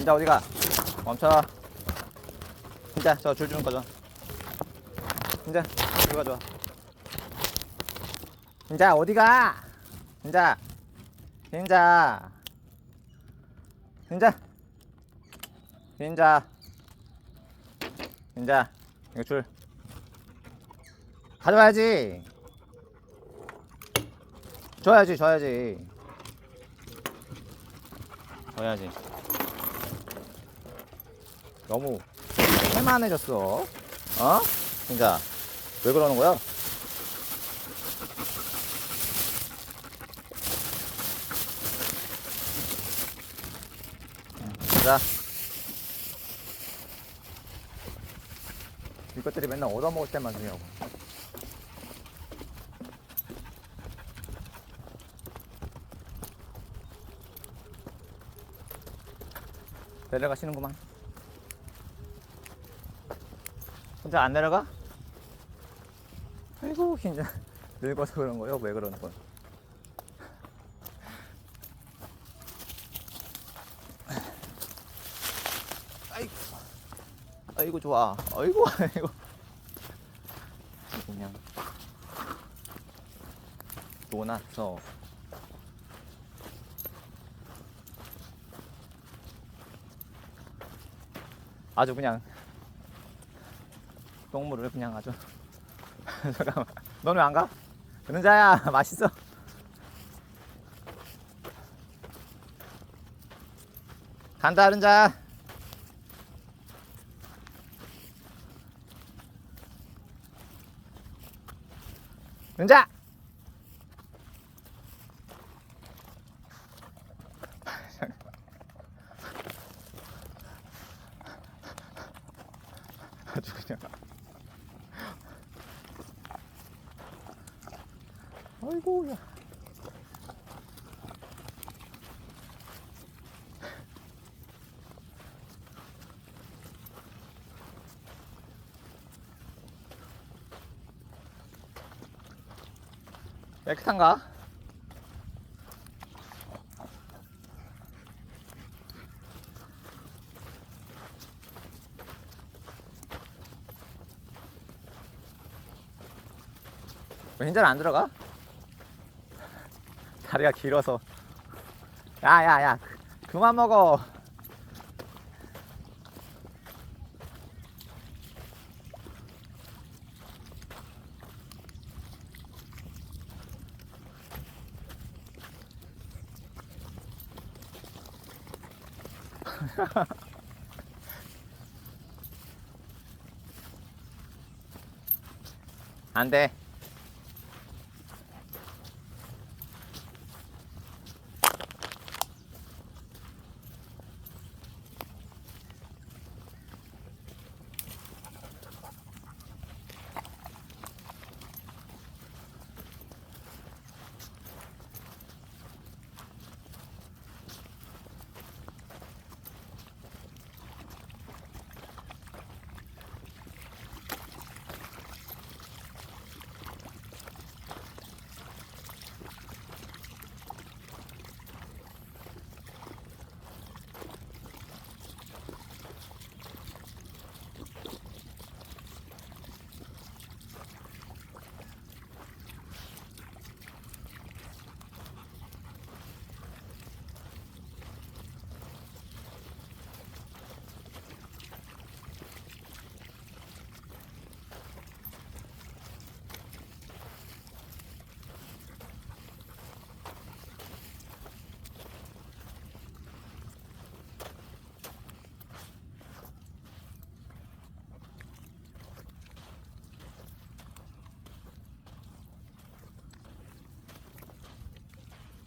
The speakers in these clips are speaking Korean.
흰자 어디가? 멈춰. 흰자 저 줄 주는 거죠. 흰자 이거 가져와. 흰자 어디가? 흰자 흰자 흰자 흰자 흰자 이거 줄 가져와야지. 줘야지 줘야지 줘야지. 너무 해만해졌어. 어? 진짜 왜 그러는 거야? 자, 이것들이 맨날 얻어먹을 때만 주냐고. 내려가시는구만. 혼자 안 내려가? 아이고 진짜 늙어서 그런 거요? 왜 그러는 거야? 아이고 아이고 좋아. 아이고 아이고 그냥 놓아놨어. 아주 그냥 똥물을 그냥 아주 잠깐만 너는 왜 안 가? 은자야 맛있어. 간다 은자. 은자 아주 그냥 아이고 야. 깨끗한가? 왜 흰자는 안 들어가? 다리가 길어서. 야야야 그만 먹어. 안 돼.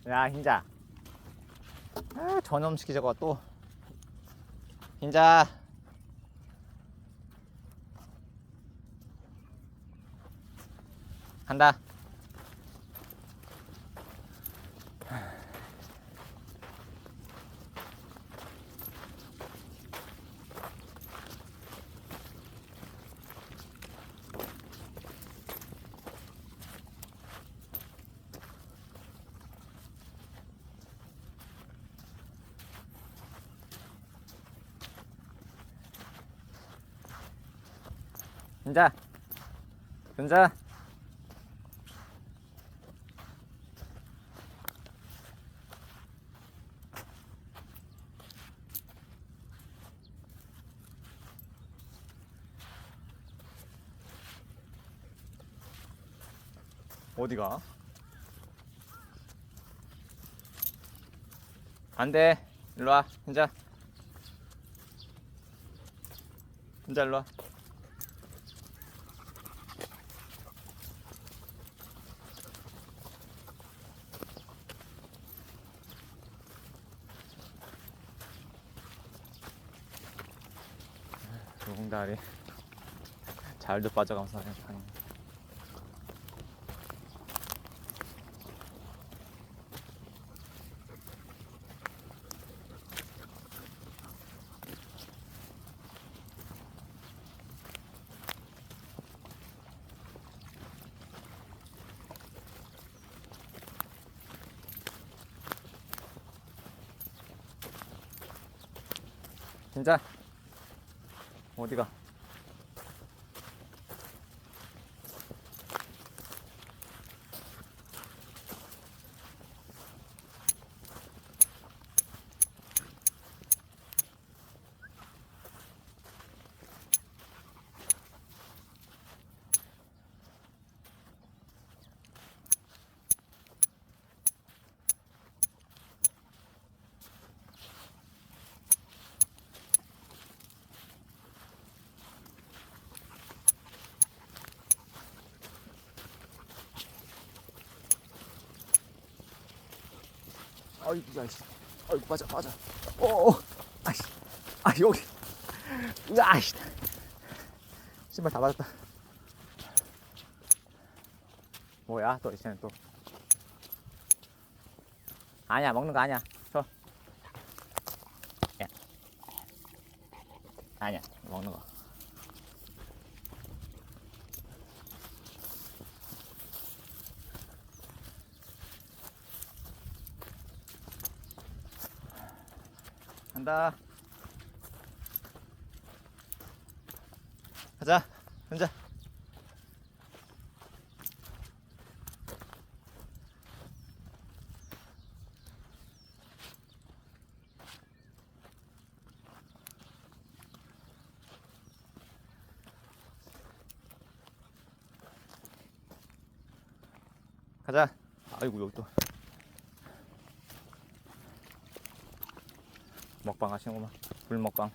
야 흰자 아 저놈시키 저거 또. 흰자 간다. 앉아. 앉아. 어디가? 안돼. 일로와. 앉아. 앉아. 일로와. 용다리 잘도 빠져가면서 하네. 진짜 어디가? 아이고, 야이씨. 아이고, 빠져. 아이씨. 아, 여기. 아이씨. 신발 다 맞았다. 뭐야, 또, 이제는 또. 아니야, 먹는 거 아니야. 줘. 야. 아니야, 먹는 거. 간다. 가자. 앉아. 가자. 아이고, 여기 또 먹방 하시는구만. 물 먹방.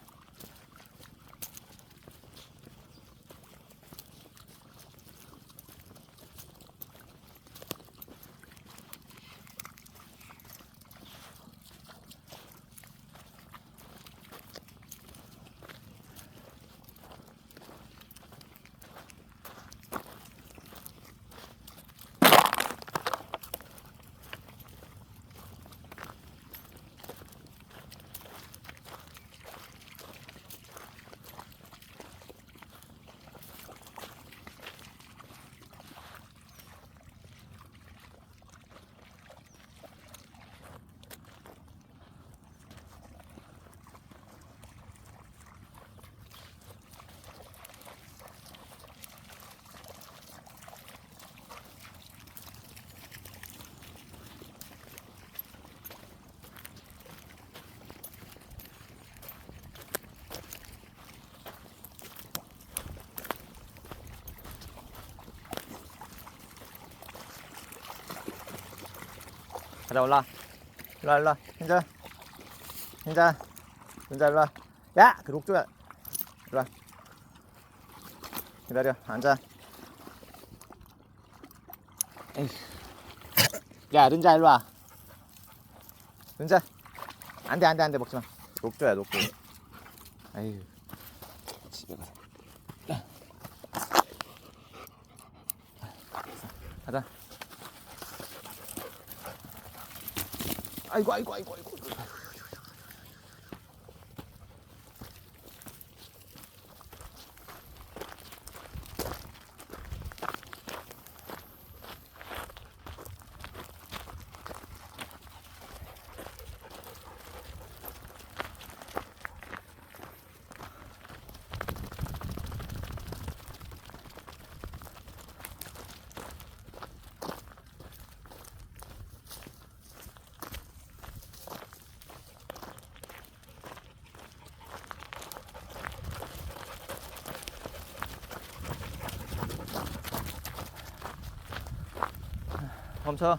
가자, 올라. 일로와. 앉아. 일로와. 야! 그 록조야. 일로와. 기다려. 앉아. 에이. 야, 른자, 일로와. 른자. 안 돼. 먹지 마. 록조야, 록조. 아유. 집에 가자. 가자. 아이고. 멈춰.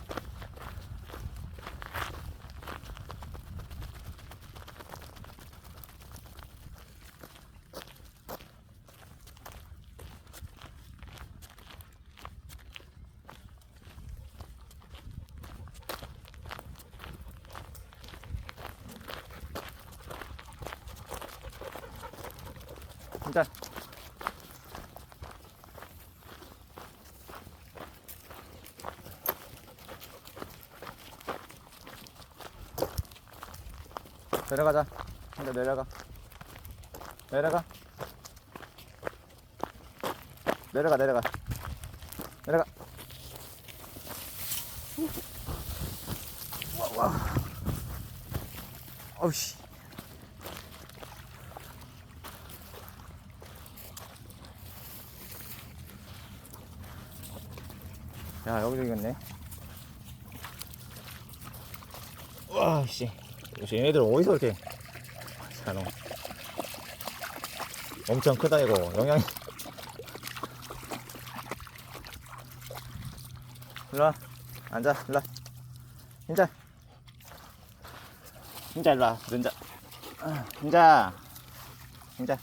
진짜. 내려가자. 이제 내려가. 내려가. 내려가, 내려가. 내려가. 와, 와. 어우씨. 야, 여기도 이겼네. 와, 씨. 얘네들 어디서 이렇게. 자, 너. 엄청 크다, 이거. 영양이. 일로와. 앉아, 일로와. 진짜. 진짜 일로와. 진짜. 진짜. 진짜.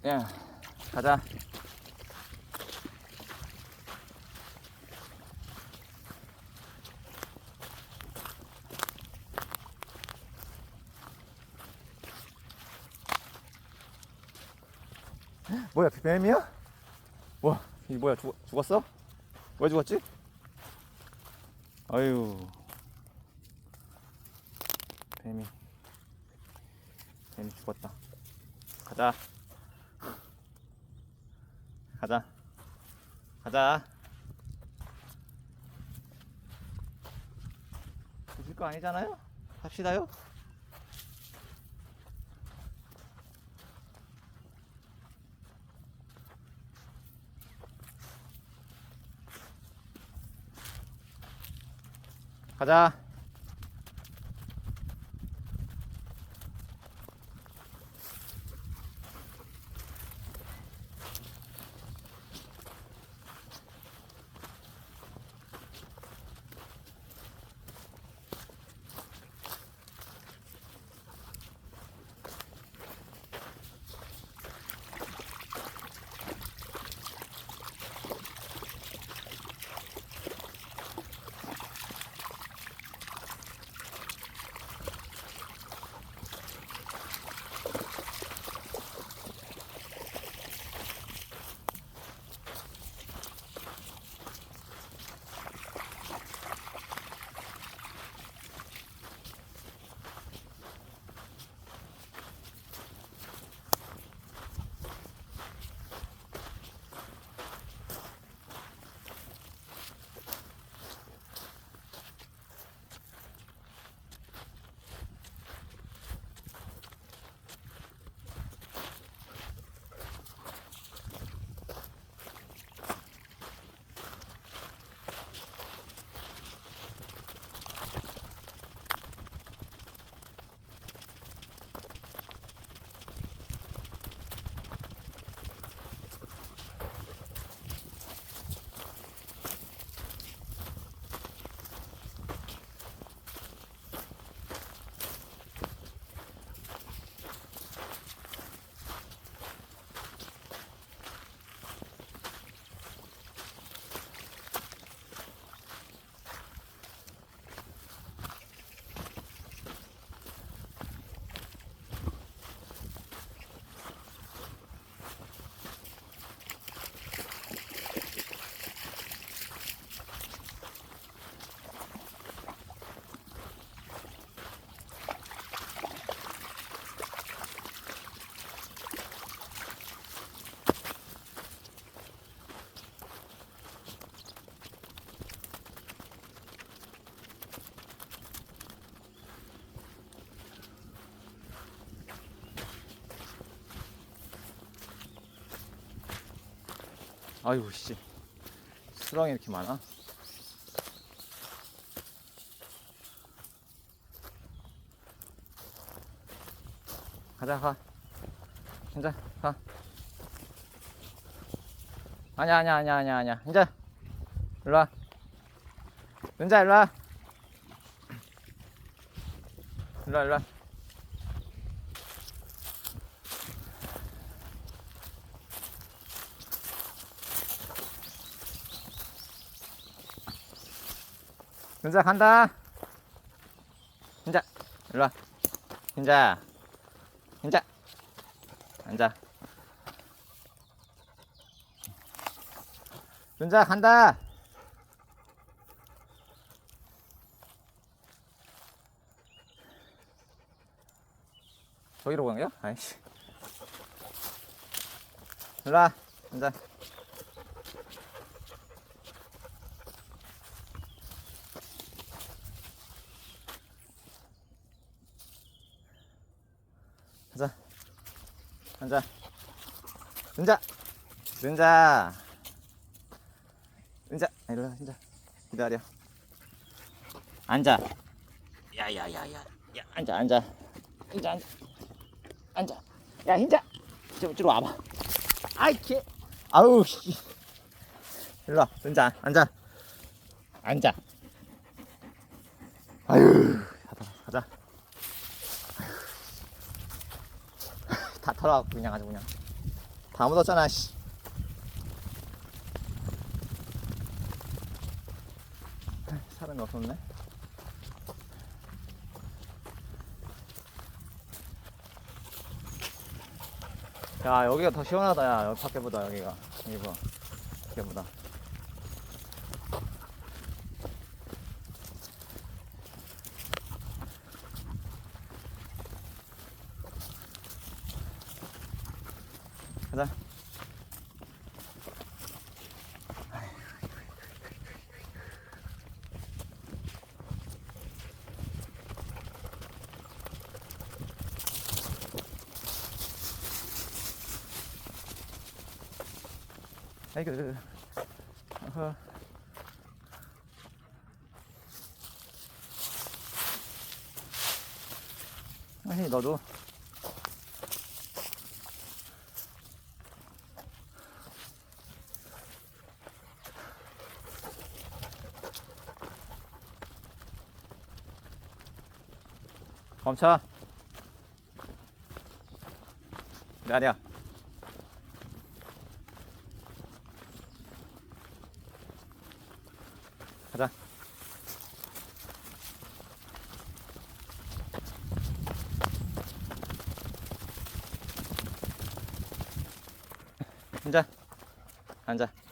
야, 가자. 뭐야, 뱀이야? 와, 이 뭐야, 죽었어? 왜 죽었지? 아유, 뱀이 죽었다. 가자. 가자. 가자. 보실 거 아니잖아요? 갑시다요. 가자. 아이고, 씨. 수렁이 이렇게 많아? 가자, 가. 혼자, 가. 아니야, 아니야, 아니야, 아니야, 아니야. 은자, 일로 와. 은자, 일로 와. 일로 와, 일로 와. 은자, 간다. 은자, 일로 와. 은자, 은자. 앉아. 은자, 간다. 저기로 가는 거야? 아이씨. 일로 와. 은자. 가자. 앉아. 은자. 은자. 은자. 이리 와, 은자. 기다려. 앉아. 야야야야. 야, 앉아, 앉아. 앉아, 앉아. 앉아. 야, hin자. 좀 와봐. 아이, 개. 아우, 씨. 일로 와. 은자, 앉아. 앉아. 아유. 가자. 다 털어갖고 그냥 아주 그냥 다 묻었잖아. 씨. 사람이 없었네. 야, 여기가 더 시원하다. 야, 여기 밖에보다. 여기가 여기 봐, 밖에보다. 가자. 아이고. 어허. 아니, 너도. 멈춰. 내려. 가자. 앉아. 앉아.